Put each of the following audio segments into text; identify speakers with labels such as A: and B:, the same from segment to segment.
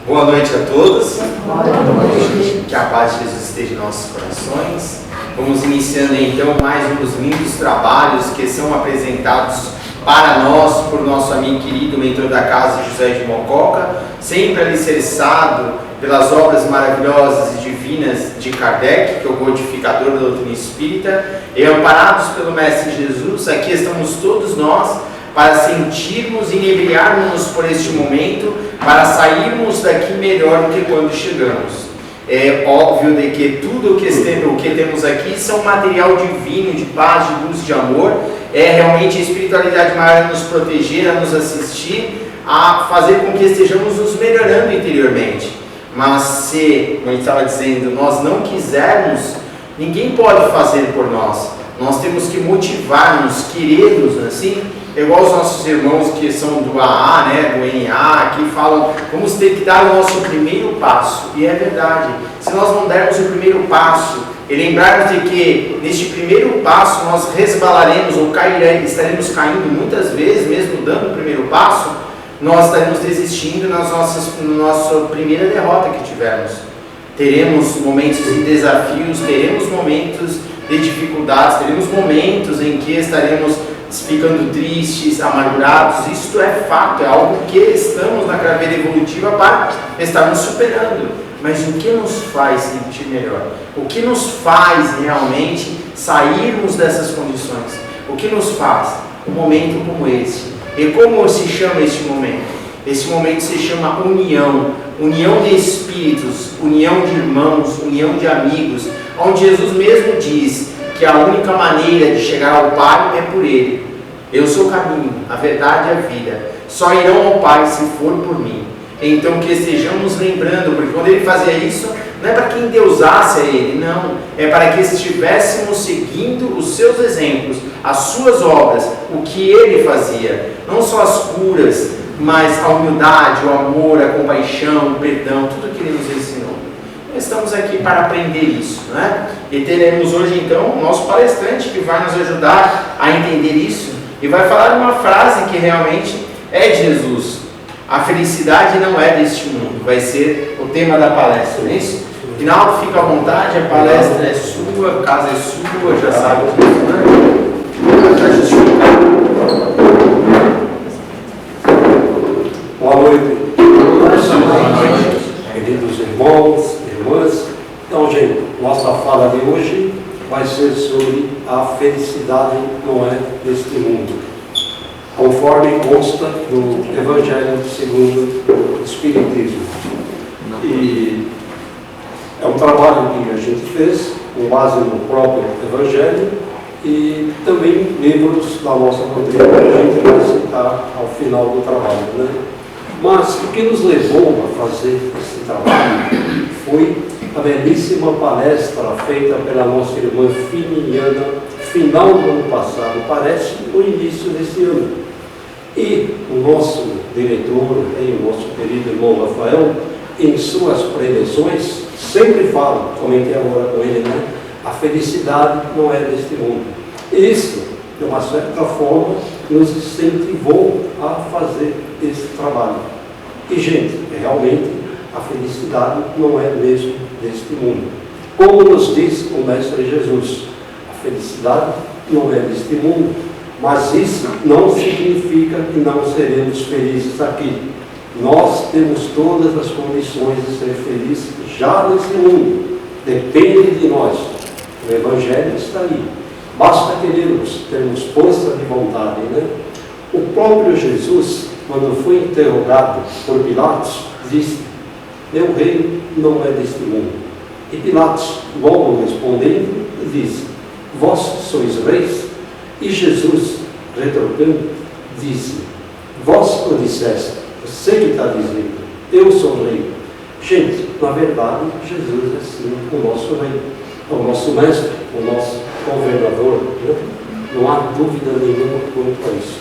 A: Boa noite a todos.
B: Boa noite.
A: Que a paz de Jesus esteja em nossos corações. Vamos iniciando então mais um dos lindos trabalhos que são apresentados para nós por nosso amigo querido, mentor da casa, José de Mococa, sempre alicerçado pelas obras maravilhosas e divinas de Kardec, que é o codificador da doutrina espírita, e amparados pelo Mestre Jesus. Aqui estamos todos nós para sentirmos e inebriarmos por este momento, para sairmos daqui melhor do que quando chegamos. É óbvio de que tudo o que temos aqui são material divino, de paz, de luz, de amor. É realmente a espiritualidade maior a nos proteger, a nos assistir, a fazer com que estejamos nos melhorando interiormente. Mas se, como a gente estava dizendo, nós não quisermos, ninguém pode fazer por nós. Nós temos que motivar-nos, querer-nos, assim, igual os nossos irmãos que são do AA, né, do NA, que falam, vamos ter que dar o nosso primeiro passo. E é verdade, se nós não dermos o primeiro passo, e lembrarmos de que neste primeiro passo nós resbalaremos ou estaremos caindo muitas vezes, mesmo dando o primeiro passo, nós estaremos desistindo na nossa primeira derrota que tivermos. Teremos momentos de desafios, teremos momentos de dificuldades, teremos momentos em que estaremos ficando tristes, amargurados. Isto é fato, é algo que estamos na caveira evolutiva para estarmos superando. Mas o que nos faz sentir melhor? O que nos faz realmente sairmos dessas condições? O que nos faz? Um momento como esse. E como se chama este momento? Esse momento se chama união. União de espíritos, união de irmãos, união de amigos, onde Jesus mesmo diz que a única maneira de chegar ao Pai é por Ele. Eu sou o caminho, a verdade e a vida. Só irão ao Pai se for por mim. Então que estejamos lembrando, porque quando Ele fazia isso, não é para que endeusasse a Ele, não. É para que estivéssemos seguindo os seus exemplos, as suas obras, o que Ele fazia. Não só as curas, mas a humildade, o amor, a compaixão, o perdão, tudo que Ele nos ensinou. Estamos aqui para aprender isso, né? E teremos hoje então o nosso palestrante que vai nos ajudar a entender isso e vai falar uma frase que realmente é de Jesus. A felicidade não é deste mundo, vai ser o tema da palestra, não é isso? Rinaldo, fica à vontade, a palestra é sua, a casa é sua, já sabe o que é, está justificado.
B: Boa noite, queridos irmãos, irmãs. Então, gente, nossa fala de hoje vai ser sobre a felicidade não é deste mundo, conforme consta do Evangelho segundo o Espiritismo. E é um trabalho que a gente fez com base no próprio Evangelho e também livros da nossa doutrina que a gente vai citar ao final do trabalho, né? Mas o que nos levou a fazer esse trabalho foi a belíssima palestra feita pela nossa irmã Finiana, final do ano passado, parece o início desse ano. E o nosso diretor, o nosso querido irmão Rafael, em suas preleções, sempre fala, comentei agora com ele, né? A felicidade não é deste mundo. Isso, de uma certa forma, nos incentivou a fazer esse trabalho. E, gente, realmente, a felicidade não é mesmo deste mundo. Como nos diz o Mestre Jesus, a felicidade não é deste mundo, mas isso não significa que não seremos felizes aqui. Nós temos todas as condições de ser felizes já nesse mundo. Depende de nós. O Evangelho está aí. Basta querermos, termos força de vontade, né? O próprio Jesus, quando foi interrogado por Pilatos, disse: meu reino não é deste mundo. E Pilatos, logo respondendo, disse: vós sois reis? E Jesus, retorcando, disse: vós o disseste, você que está dizendo, eu sou rei. Gente, na verdade, Jesus é sim o nosso rei, o nosso mestre, o nosso governador, né? Não há dúvida nenhuma quanto a isso.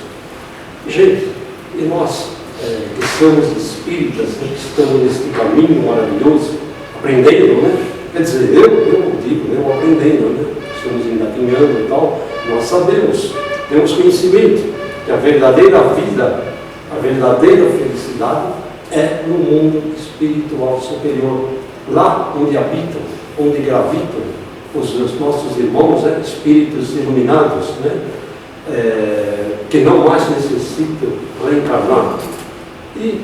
B: Gente, e nós que somos espíritas, que estamos nesse caminho maravilhoso, aprendendo, né? Quer dizer, eu digo, eu aprendendo, né? Estamos engatinhando e tal, nós sabemos, temos conhecimento que a verdadeira vida, a verdadeira felicidade é no mundo espiritual. espiritual superior, lá onde habitam, onde gravitam os nossos irmãos, espíritos iluminados, que não mais necessitam reencarnar. E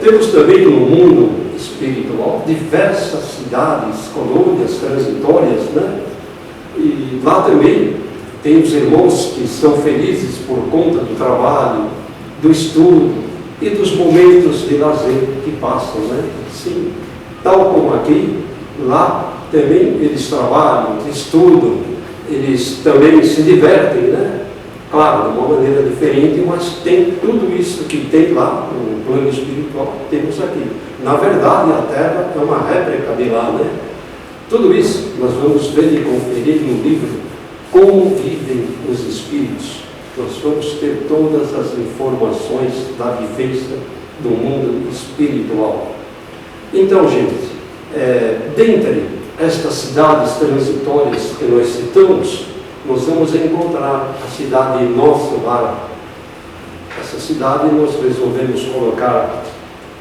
B: temos também no mundo espiritual diversas cidades, colônias transitórias, e lá também tem os irmãos que são felizes por conta do trabalho, do estudo e dos momentos de lazer que passam, Sim, tal como aqui, lá também eles trabalham, estudam, eles também se divertem, Claro, de uma maneira diferente, mas tem tudo isso que tem lá no plano espiritual, temos aqui. Na verdade, a Terra é uma réplica de lá, Tudo isso nós vamos ver e conferir no livro Como Vivem os Espíritos. Nós vamos ter todas as informações da vivência do mundo espiritual. Então, gente, dentre estas cidades transitórias que nós citamos, nós vamos encontrar a cidade Nosso Lar. Essa cidade nós resolvemos colocar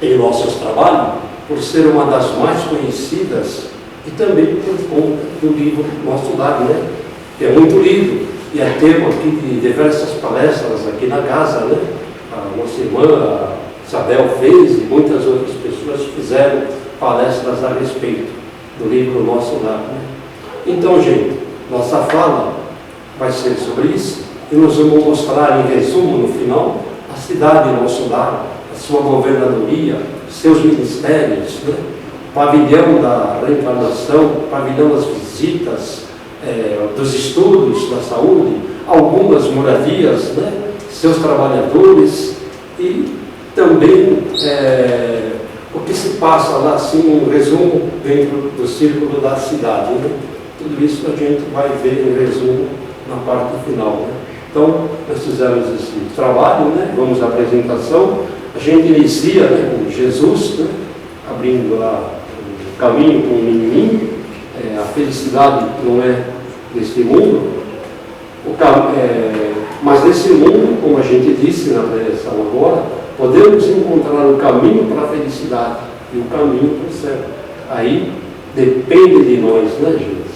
B: em nossos trabalhos por ser uma das mais conhecidas e também por conta do livro Nosso Lar, que é muito lido e é tema aqui de diversas palestras aqui na casa, A nossa irmã, a Isabel, fez e muitas outras pessoas fizeram palestras a respeito do livro Nosso Lar. Então, gente, nossa fala vai ser sobre isso, e nós vamos mostrar em resumo no final a cidade Nosso Lar, a sua governadoria, seus ministérios, pavilhão da reencarnação, pavilhão das visitas, dos estudos, da saúde, algumas moradias, seus trabalhadores e também o que se passa lá, assim, um resumo dentro do círculo da cidade. Tudo isso a gente vai ver em resumo na parte final. Então, nós fizemos esse trabalho, vamos à apresentação. A gente inicia com Jesus, abrindo lá o caminho com o menininho. A felicidade não é deste mundo, mas nesse mundo, como a gente disse na preleção agora, podemos encontrar o caminho para a felicidade e o caminho para o céu. Aí depende de nós, gente?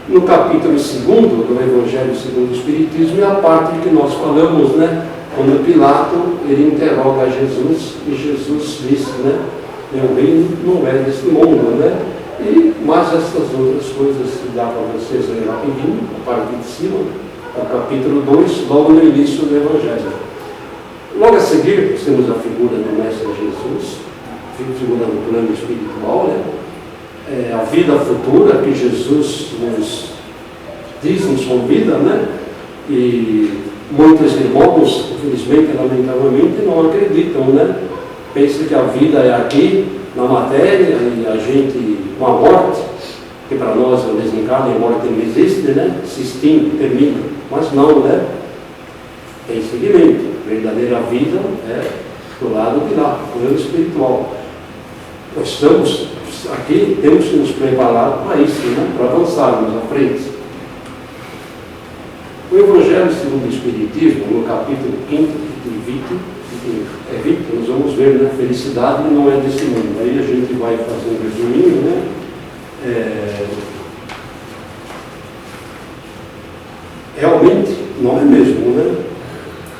B: No capítulo 2 do Evangelho segundo o Espiritismo é a parte que nós falamos, quando Pilato ele interroga Jesus e Jesus disse, meu reino não é deste mundo, mas essas outras coisas que dá para vocês lerem rapidinho, a parte de cima, o capítulo 2, logo no início do Evangelho. Logo a seguir, temos a figura do Mestre Jesus, figura no plano espiritual, a vida futura que Jesus nos convida, e muitos irmãos, infelizmente, lamentavelmente, não acreditam, Pensam que a vida é aqui, na matéria, e a gente, com a morte, que para nós o desencarne, a morte não existe, se extingue, termina, mas não, tem seguimento. A verdadeira vida é do lado de lá, do plano espiritual. Nós estamos aqui, temos que nos preparar para isso, para avançarmos à frente. O Evangelho segundo o Espiritismo, no capítulo 5, nós vamos ver, felicidade não é desse mundo. Aí a gente vai fazer um resuminho, realmente não é mesmo,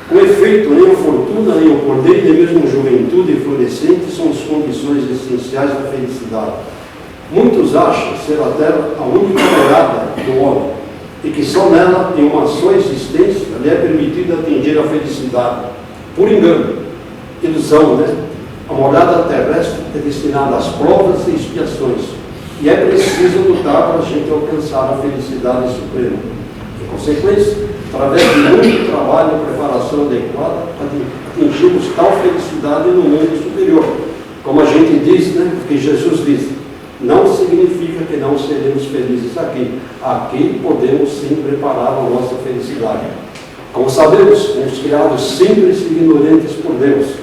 B: Com efeito, nem a fortuna, nem o poder, nem mesmo a juventude florescente são as condições essenciais da felicidade. Muitos acham ser a terra a única morada do homem e que só nela, em uma só existência, lhe é permitido atingir a felicidade. Por engano, ilusão, A morada terrestre é destinada às provas e expiações e é preciso lutar para a gente alcançar a felicidade suprema. Em consequência, através de muito trabalho e preparação adequada, atingimos tal felicidade no mundo superior. Como a gente diz, porque Jesus diz, não significa que não seremos felizes aqui. Aqui podemos sim preparar a nossa felicidade. Como sabemos, fomos criados simples e ignorantes por Deus.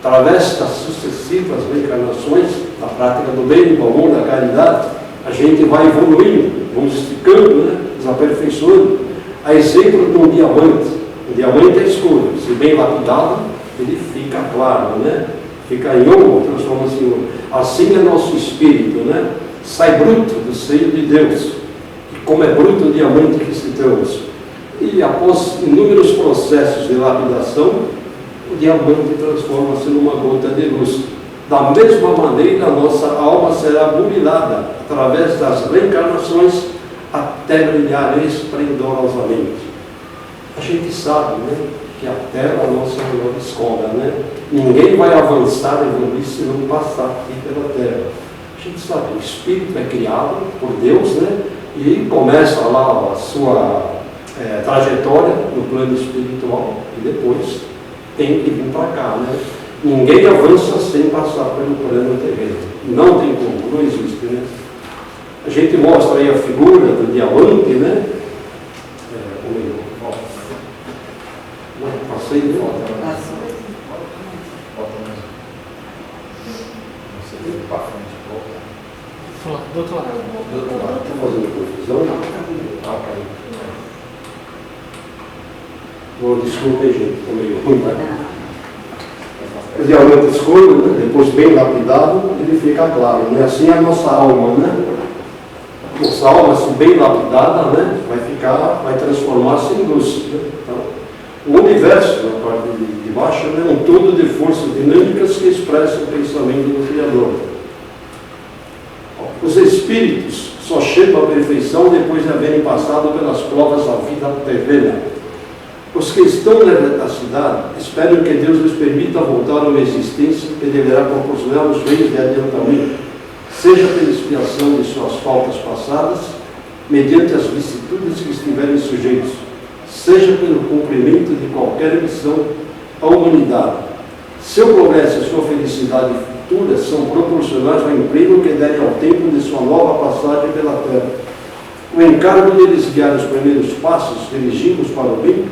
B: Através das sucessivas reencarnações, da prática do bem, do amor, da caridade, a gente vai evoluindo, vamos esticando, nos aperfeiçoando. A exemplo de um diamante. O diamante é escuro, se bem lapidado, ele fica claro, Fica em ouro, transforma-se em ouro. Assim é nosso espírito, né? Sai bruto do seio de Deus, e como é bruto o diamante que citamos. E após inúmeros processos de lapidação, o diamante transforma-se numa gota de luz. Da mesma maneira, a nossa alma será burilada através das reencarnações até brilhar esplendorosamente. A gente sabe, né, que a Terra é a nossa melhor escola, né? Ninguém vai avançar e evoluir se não passar aqui pela Terra. A gente sabe, o Espírito é criado por Deus, né? E começa lá a sua trajetória no plano espiritual e depois tem que vir para cá, né? Ninguém avança sem passar pelo plano terreno. Não tem como, não existe, né? A gente mostra aí a figura do diamante, né? Passei de volta.
C: Do outro lado.
B: Está fazendo confusão? Bom, desculpe, gente, estou meio ruim, né? O diamante escuro, né? Depois bem lapidado, ele fica claro, né? Assim é a nossa alma, né? Nossa alma, se bem lapidada, né? Vai transformar-se em luz, né? Então, o universo, na parte de baixo, é um todo de forças dinâmicas que expressam o pensamento do Criador. Os espíritos só chegam à perfeição depois de haverem passado pelas provas da vida terrena. Os que estão na cidade esperam que Deus lhes permita voltar a uma existência que deverá proporcionar os meios de adiantamento, seja pela expiação de suas faltas passadas, mediante as vicissitudes que estiverem sujeitos, seja pelo cumprimento de qualquer missão à humanidade. Seu progresso e sua felicidade futura são proporcionais ao emprego que derem ao tempo de sua nova passagem pela Terra. O encargo de lhes guiar os primeiros passos, dirigimos para o bem,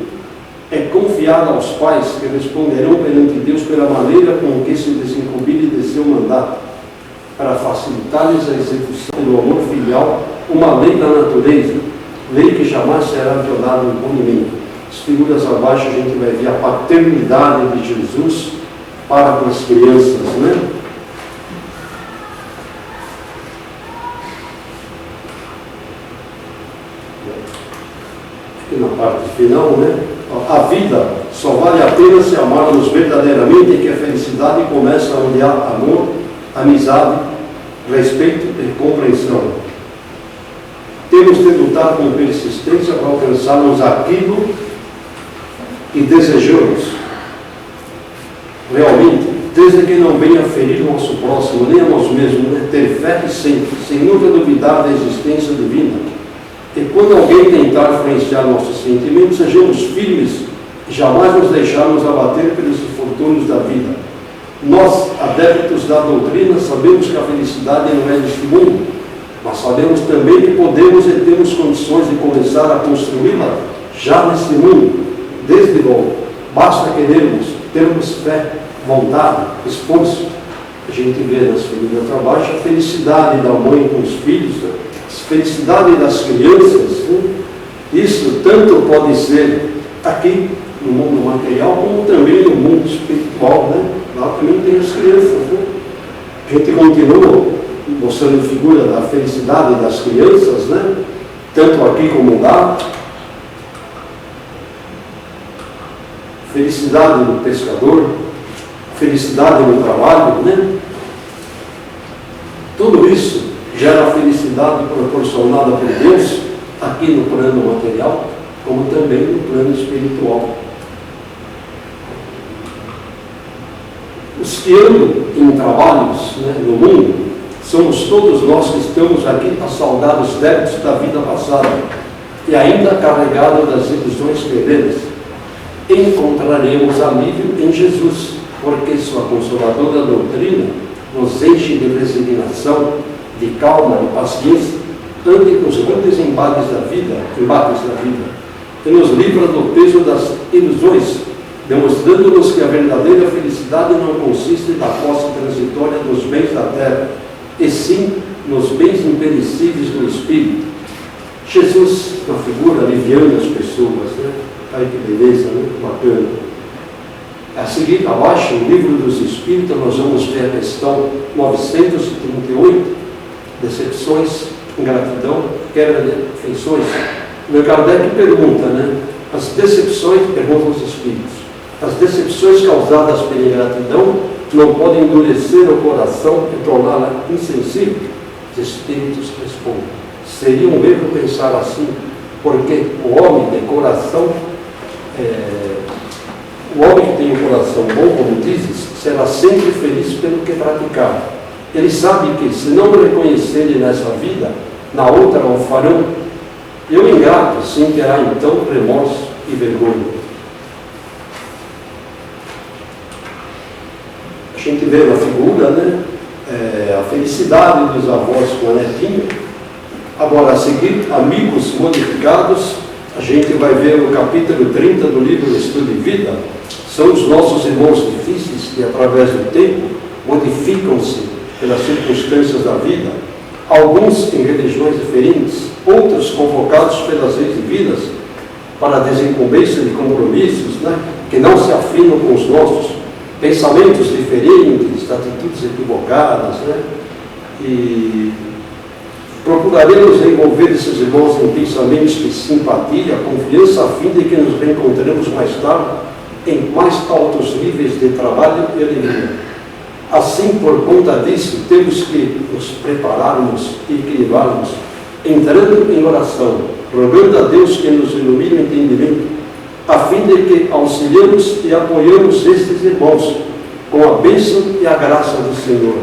B: é confiado aos pais que responderão perante Deus pela maneira com que se desincumbirem de seu mandato, para facilitar-lhes a execução do amor filial, uma lei da natureza, lei que jamais será violada impunemente. As figuras abaixo a gente vai ver a paternidade de Jesus para com as crianças, né? Aqui na parte final, né? A vida só vale a pena se amarmos verdadeiramente, e que a felicidade começa onde há amor, amizade, respeito e compreensão. Temos de lutar com persistência para alcançarmos aquilo que desejamos. Realmente, desde que não venha ferir o nosso próximo, nem a nós mesmos, né? Ter fé e sempre, sem nunca duvidar da existência divina. E quando alguém tentar influenciar nossos sentimentos, sejamos firmes e jamais nos deixarmos abater pelos infortúnios da vida. Nós, adeptos da doutrina, sabemos que a felicidade não é deste mundo, mas sabemos também que podemos e temos condições de começar a construí-la já neste mundo. Desde logo, basta querermos, termos fé, vontade, esforço. A gente vê nas figuras abaixo a felicidade da mãe com os filhos, a felicidade das crianças, né? Isso tanto pode ser aqui no mundo material, como também no mundo espiritual, né? Lá também tem as crianças, né? A gente continua mostrando a figura da felicidade das crianças, né? Tanto aqui como lá. Felicidade no pescador, felicidade no trabalho, né? Tudo isso gera a felicidade proporcionada por Deus, aqui no plano material, como também no plano espiritual. Os que andam em trabalhos, né, no mundo, somos todos nós que estamos aqui a saldar os débitos da vida passada e ainda carregados das ilusões terrenas. Encontraremos alívio em Jesus, porque sua consoladora doutrina nos enche de resignação, de calma e paciência ante os grandes embates da vida, e nos livra do peso das ilusões, demonstrando-nos que a verdadeira felicidade não consiste na posse transitória dos bens da terra, e sim nos bens imperecíveis do Espírito. Jesus, na figura, aliviando as pessoas, né? Ai, que beleza, né? Bacana. A seguir, abaixo, no livro dos Espíritos, nós vamos ver a questão 938, decepções, ingratidão, quebra de afeições. O Kardec pergunta, né? As decepções, perguntam os Espíritos, as decepções causadas pela ingratidão não podem endurecer o coração e torná-la insensível? Os Espíritos respondem, seria um erro pensar assim, porque o homem de coração, o homem que tem um coração bom, como dizes, será sempre feliz pelo que praticar. Ele sabe que, se não o reconhecerem nessa vida, na outra o farão. E o ingrato sentirá então remorso e vergonha. A gente vê na figura, né? A felicidade dos avós com a netinha. Agora, a seguir, amigos modificados, a gente vai ver no capítulo 30 do livro Estudo de Vida. São os nossos irmãos difíceis que, através do tempo, modificam-se pelas circunstâncias da vida, alguns em religiões diferentes, outros convocados pelas leis divinas para a desincumbência de compromissos, né, que não se afinam com os nossos, pensamentos diferentes, atitudes equivocadas, né, e procuraremos envolver esses irmãos em pensamentos de simpatia, confiança, a fim de que nos reencontremos mais tarde em mais altos níveis de trabalho e alegria. Assim, por conta disso, temos que nos prepararmos e equilibrarmos, entrando em oração, rogando a Deus que nos ilumine o entendimento, a fim de que auxiliemos e apoiemos estes irmãos com a bênção e a graça do Senhor.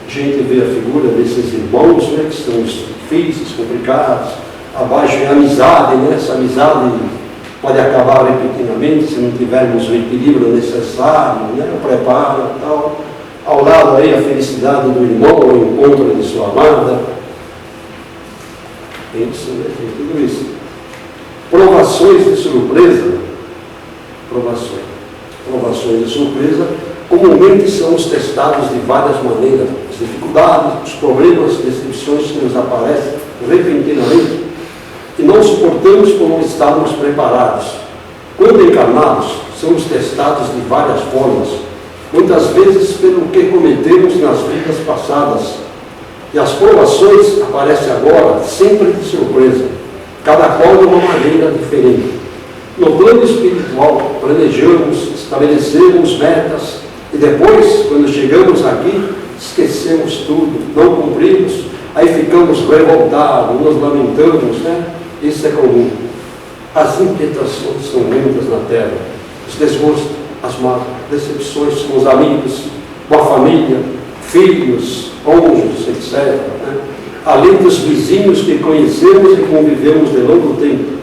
B: A gente vê a figura desses irmãos, né, que são difíceis, complicados. Abaixo é a amizade, né? Essa amizade pode acabar repentinamente se não tivermos o equilíbrio necessário, né? O preparo e tal. Ao lado aí a felicidade do irmão, o encontro de sua amada. Tem isso, né? Tem tudo isso. Provações de surpresa. Provações de surpresa comumente são os testados de várias maneiras. As dificuldades, os problemas, as decepções que nos aparecem repentinamente e não suportamos por não estarmos preparados. Quando encarnados, somos testados de várias formas, muitas vezes pelo que cometemos nas vidas passadas. E as provações aparecem agora, sempre de surpresa, cada qual de uma maneira diferente. No plano espiritual, planejamos, estabelecemos metas, e depois, quando chegamos aqui, esquecemos tudo, não cumprimos, aí ficamos revoltados, nos lamentamos, né? Isso é comum. As inquietações são muitas na terra, os desgostos, as mágoas, decepções com os amigos, com a família, filhos, cônjuges, etc., né? Além dos vizinhos que conhecemos e convivemos de longo tempo.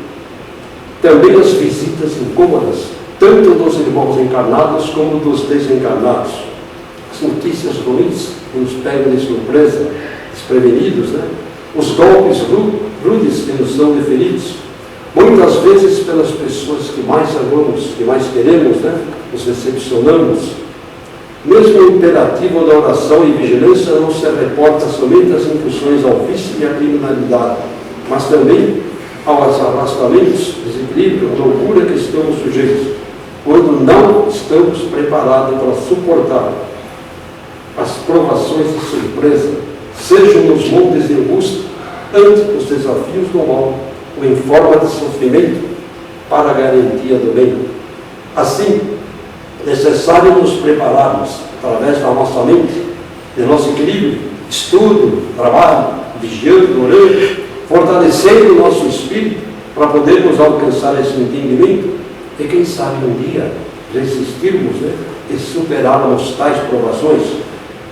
B: Também as visitas incômodas, tanto dos irmãos encarnados como dos desencarnados. As notícias ruins que nos pegam de surpresa, desprevenidos, né? Os golpes rudes que nos são deferidos, muitas vezes pelas pessoas que mais amamos, que mais queremos, né? Nos decepcionamos. Mesmo o imperativo da oração e vigilância não se reporta somente às incursões ao vício e à criminalidade, mas também aos arrastamentos, desequilíbrio, loucura que estamos sujeitos, quando não estamos preparados para suportar as provações de surpresa, sejam nos montes de angústia, ante os desafios do mal, ou em forma de sofrimento, para a garantia do bem. Assim, necessário nos prepararmos, através da nossa mente, de nosso equilíbrio, estudo, trabalho, vigiando, orando, fortalecendo o nosso espírito, para podermos alcançar esse entendimento, e quem sabe um dia resistirmos, né, e superarmos tais provações,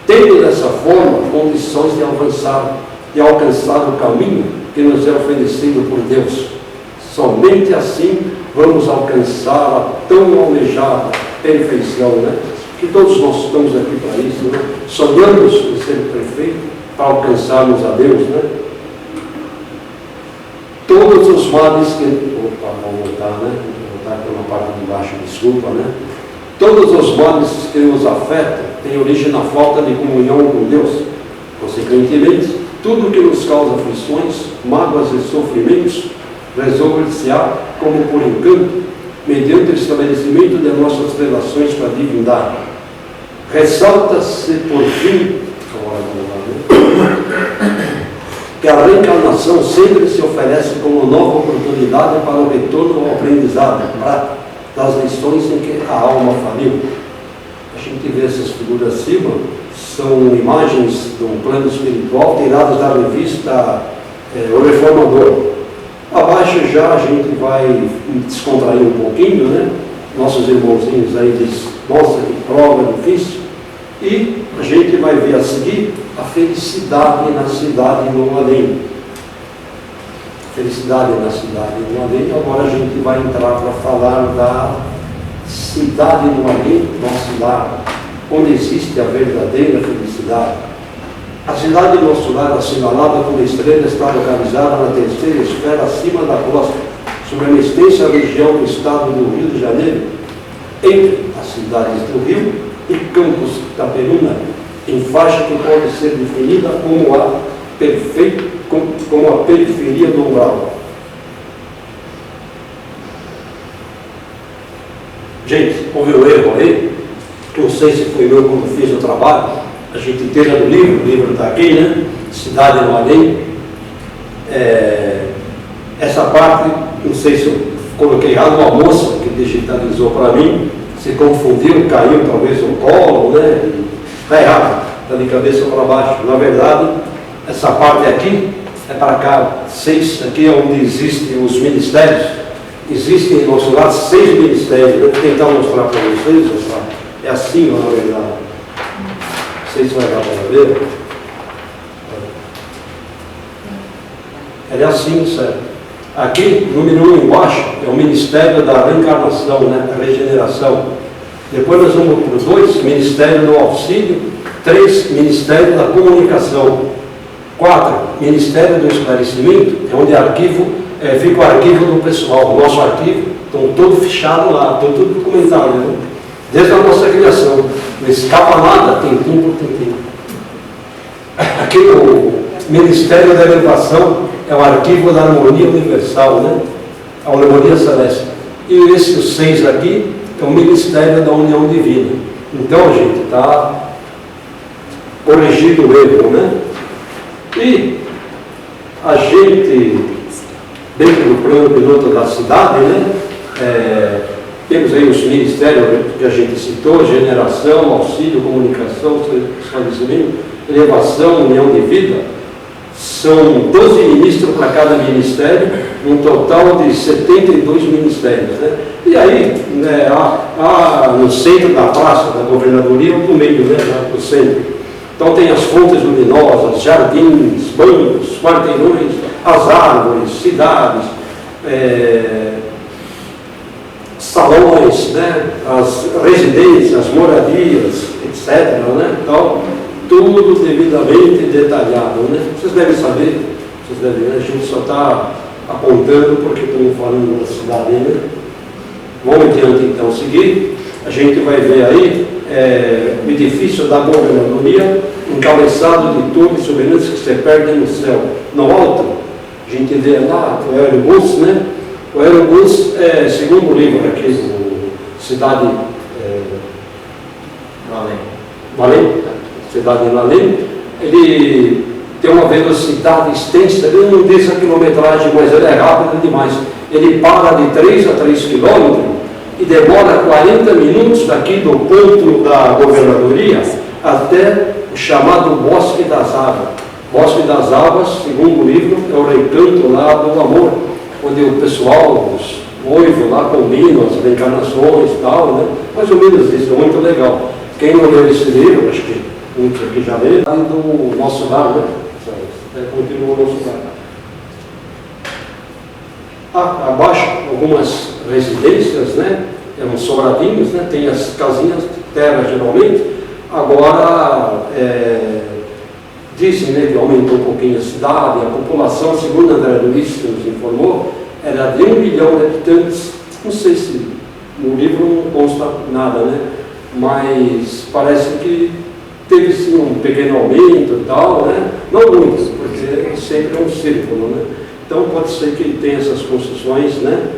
B: tendo dessa forma condições de avançar e alcançar o caminho que nos é oferecido por Deus. Somente assim vamos alcançar a tão almejada perfeição, né? Que todos nós estamos aqui para isso, né? Sonhamos em ser perfeito para alcançarmos a Deus, né? Todos os males que... Opa, vamos voltar, né? Vou voltar pela parte de baixo, desculpa, né? Todos os males que nos afetam têm origem na falta de comunhão com Deus. Consequentemente, tudo que nos causa aflições, mágoas e sofrimentos resolver-se-á como por encanto, mediante o estabelecimento de nossas relações com a divindade. Ressalta-se, por fim, que a reencarnação sempre se oferece como nova oportunidade para o retorno ao aprendizado das lições em que a alma faliu. A gente vê essas figuras acima, são imagens de um plano espiritual tiradas da revista O Reformador. Abaixo já a gente vai descontrair um pouquinho, né? Nossos irmãozinhos aí dizem, nossa, que prova difícil. E a gente vai ver a seguir a felicidade na cidade no além. Felicidade na cidade no além. Agora a gente vai entrar para falar da cidade no além, nosso lar, onde existe a verdadeira felicidade. A cidade do nosso lar, assinalada como estrela, está localizada na terceira esfera acima da costa, sobre a extensa região do estado do Rio de Janeiro, entre as cidades do Rio e Campos Itaperuna, em faixa que pode ser definida como a periferia do umbral. Gente, houve um erro aí, não sei se foi eu quando fiz o trabalho, a gente inteira do livro, o livro está aqui, né? Cidade no Além. Essa parte, não sei se eu coloquei errado, uma moça que digitalizou para mim, se confundiu, caiu talvez no colo, né? Está errado, está de cabeça para baixo. Na verdade, essa parte aqui é para cá, 6, aqui é onde existem os ministérios. Existem em nosso lado 6 ministérios. Eu vou tentar mostrar para vocês. É assim, na verdade. Não sei se vai dar para ver. É assim, certo? Aqui, número 1 embaixo, é o Ministério da Reencarnação, né? Da Regeneração. Depois nós vamos para o 2, Ministério do Auxílio. 3, Ministério da Comunicação. 4, Ministério do Esclarecimento, é onde fica o arquivo do pessoal, o nosso arquivo, estão todo fichado lá, estão tudo documentado, né? Desde a nossa criação. Não escapa nada, tem tudo, tem tudo. Aqui o Ministério da Elevação é o arquivo da harmonia universal, né? A harmonia celeste. E esses 6 aqui é o Ministério da União Divina. Então, gente, está corrigido o erro, né? E a gente, dentro do plano piloto da cidade, né? Temos aí os ministérios que a gente citou: generação, auxílio, comunicação, esclarecimento, elevação, união de vida. São 12 ministros para cada ministério, um total de 72 ministérios, né? E aí, né, no centro da praça da governadoria, do meio, né, do centro. Então tem as fontes luminosas, jardins, bancos, quarteirões, as árvores, cidades, salões, né, as residências, as moradias, etc. Né? Então, tudo devidamente detalhado. Né? Vocês devem saber, a gente só está apontando porque estamos falando da cidade. Né? Vamos adiante então seguir. A gente vai ver aí o edifício da governadoria, encabeçado de torres soberanas que se perdem no céu. No alto, a gente vê lá o aerobus, né? O aerobus, segundo o livro aqui, o Cidade Além, Cidade Além, ele tem uma velocidade extensa, ele não diz a quilometragem, mas ele é rápido demais. Ele para de 3 a 3 quilômetros e demora 40 minutos daqui do ponto da governadoria até o chamado Bosque das Águas. Bosque das Águas, segundo o livro, é o recanto lá do amor, onde o pessoal, os noivos lá combinam as reencarnações e tal, né? Mais ou menos isso, é muito legal. Quem não leu esse livro, acho que muitos aqui já leram, é do nosso lar, né? Continua o nosso lar. Abaixo, algumas residências, né? Uns sobradinhos, né? Tem as casinhas de terra, geralmente. Agora, dizem, né, que aumentou um pouquinho a cidade, a população, segundo André Luiz que nos informou, era de 1 milhão de habitantes. Não sei se no livro não consta nada, né? Mas parece que teve sim um pequeno aumento e tal, né? Não muito, porque sempre é um círculo, né? Então pode ser que ele tenha essas construções, né?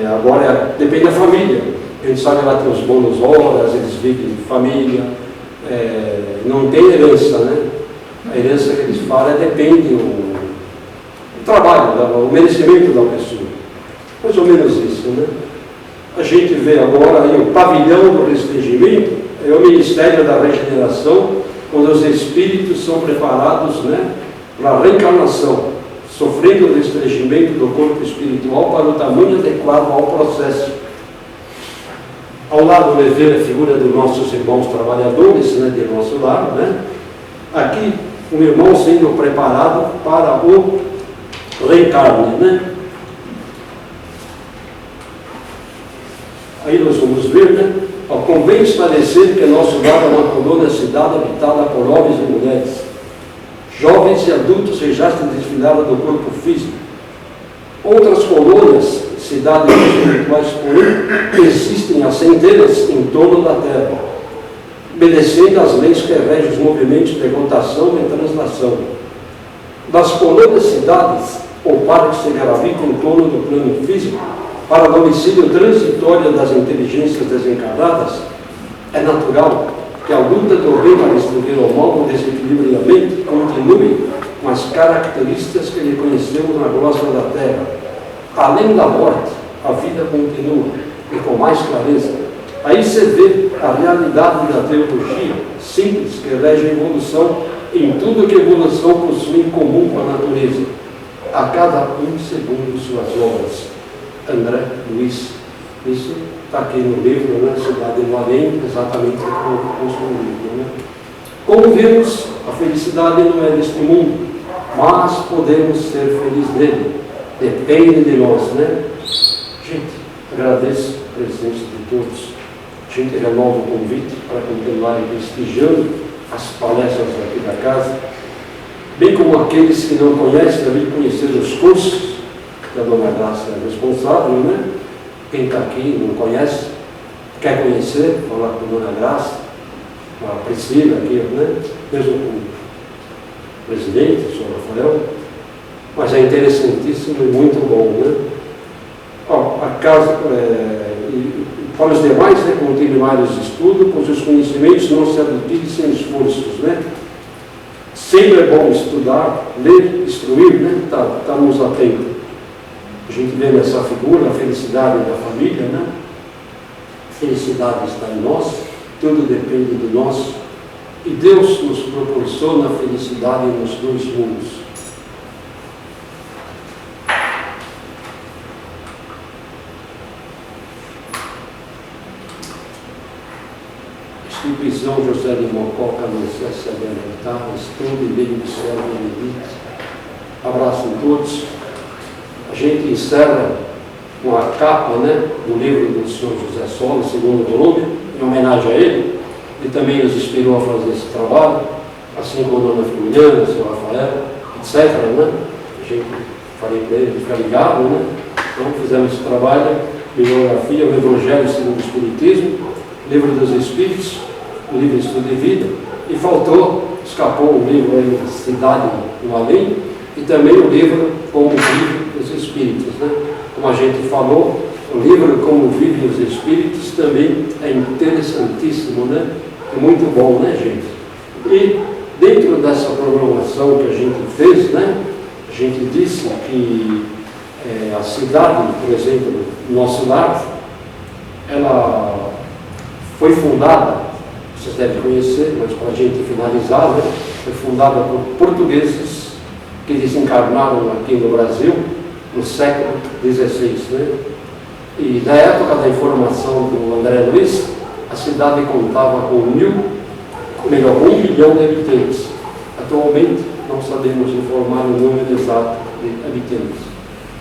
B: Agora depende da família. A gente sabe que ela tem os bônus horas, eles vivem em família, não tem herança, né? A herança que eles falam depende do trabalho, o merecimento da pessoa. Mais ou menos isso, né? A gente vê agora aí o pavilhão do restringimento, é o Ministério da Regeneração, quando os espíritos são preparados, né, para a reencarnação, sofrendo o restringimento do corpo espiritual para o tamanho adequado ao processo. Ao lado vai ver a figura dos nossos irmãos trabalhadores, né, de nosso lado, né? Aqui um irmão sendo preparado para o reencarne, né? Aí nós vamos ver, né? Convém esclarecer que nosso lar é uma colônia cidade habitada por homens e mulheres, jovens e adultos que já se desfilaram do corpo físico. Outras colônias, cidades espirituais, porém, existem há centenas em torno da Terra, obedecendo às leis que regem os movimentos de rotação e translação. Das colônias, cidades ou parques que gravitam em torno do plano físico, para domicílio transitório das inteligências desencarnadas, é natural que a luta do bem para extinguir o mal ou desequilíbrio da mente continue com as características que ele conheceu na glória da Terra. Além da morte, a vida continua, e com mais clareza. Aí se vê a realidade da teologia simples que elege a evolução em tudo que a evolução possui em comum com a natureza, a cada um segundo suas obras. André Luiz, isso está aqui no livro, né? Cidade do Além, exatamente como o livro, né? Como vimos, a felicidade não é deste mundo, mas podemos ser felizes nele, depende de nós, né? Gente, agradeço a presença de todos. A gente renova o convite para continuar prestigiando as palestras aqui da casa, bem como aqueles que não conhecem, devem conhecer os cursos que a Dona Graça é responsável, né? Quem está aqui não conhece, quer conhecer, falar com a Dona Graça, com a Priscila aqui, né? Mesmo com o presidente, o senhor Rafael, mas é interessantíssimo e muito bom, né? A casa, para os demais, né, continuar os estudos, pois os conhecimentos não se adquirem sem esforços, né? Sempre é bom estudar, ler, instruir, né? Estamos atentos. A gente vê nessa figura a felicidade da família, né? A felicidade está em nós, tudo depende de nós. E Deus nos proporciona a felicidade nos dois mundos. Instituição José de Mococa, não cesse a alimentar, estudo e bem observa e medite. Abraço a todos. A gente encerra com a capa, né, do livro do Sr. José Sola, segundo volume, em homenagem a ele. Ele também nos inspirou a fazer esse trabalho, assim como a Dona Filomena, o Sr. Rafael, etc. Né? A gente, falei para ele, ficar ligado, né? Então fizemos esse trabalho, bibliografia, o Evangelho segundo o Espiritismo, Livro dos Espíritos, o livro Estudo de Vida, e escapou o livro aí, Cidade no Além, e também o livro Como Vivem os Espíritos, né? Como a gente falou, o livro Como Vivem os Espíritos também é interessantíssimo, né? É muito bom, né, gente? E dentro dessa programação que a gente fez, né, a gente disse que a cidade, por exemplo, nosso lar, ela foi fundada, vocês devem conhecer, mas para a gente finalizar, né, foi fundada por portugueses que desencarnaram aqui no Brasil no século XVI, né? E na época da informação do André Luiz, a cidade contava com 1 milhão de habitantes. Atualmente não sabemos informar o número exato de habitantes,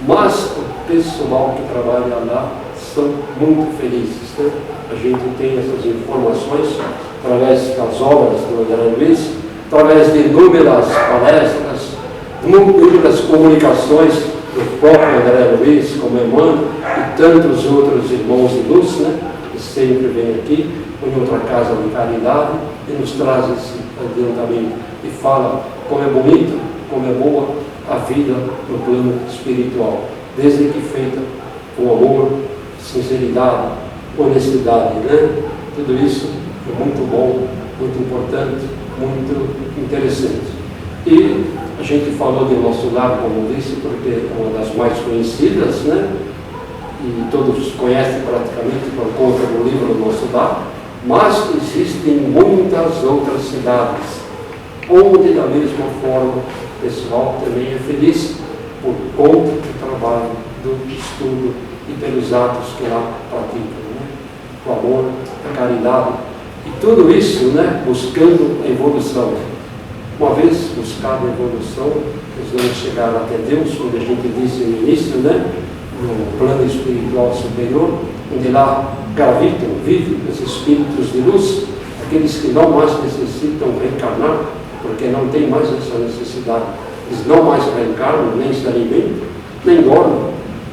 B: mas o pessoal que trabalha lá são muito felizes, né? A gente tem essas informações através das obras do André Luiz, através de inúmeras palestras, inúmeras comunicações do próprio André Luiz, como Emmanuel, e tantos outros irmãos de luz, né, que sempre vêm aqui, em outra casa de caridade, e nos traz esse adiantamento, e fala como é bonita, como é boa a vida no plano espiritual, desde que feita com amor, sinceridade, honestidade, né? Tudo isso é muito bom, muito importante, muito interessante. E a gente falou do nosso lar, como disse, porque é uma das mais conhecidas, né? E todos conhecem praticamente por conta do livro do Nosso Lar, mas existem muitas outras cidades onde, da mesma forma, o pessoal também é feliz por conta do trabalho, do estudo e pelos atos que lá praticam, né? O amor, a caridade e tudo isso, né? Buscando a evolução. Uma vez buscada a evolução, nós vamos chegar até Deus, onde a gente disse no início, né? No plano espiritual superior, onde lá gravitam, vivem os espíritos de luz, aqueles que não mais necessitam reencarnar, porque não tem mais essa necessidade. Eles não mais reencarnam, nem se alimentam, nem dormem,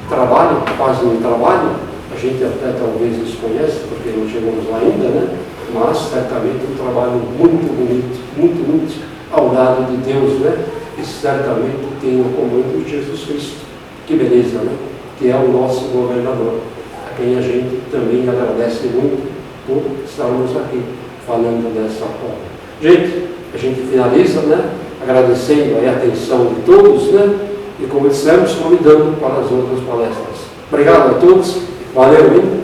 B: trabalham, fazem um trabalho. A gente até talvez desconhece, porque não chegamos lá ainda, né? Mas certamente um trabalho muito bonito, muito útil ao lado de Deus, né? E certamente tem o comando de Jesus Cristo. Que beleza, né? Que é o nosso governador, a quem a gente também agradece muito por estarmos aqui falando dessa forma. Gente, a gente finaliza, né? Agradecendo a atenção de todos, né? E como dissemos, convidando para as outras palestras. Obrigado a todos, valeu, hein?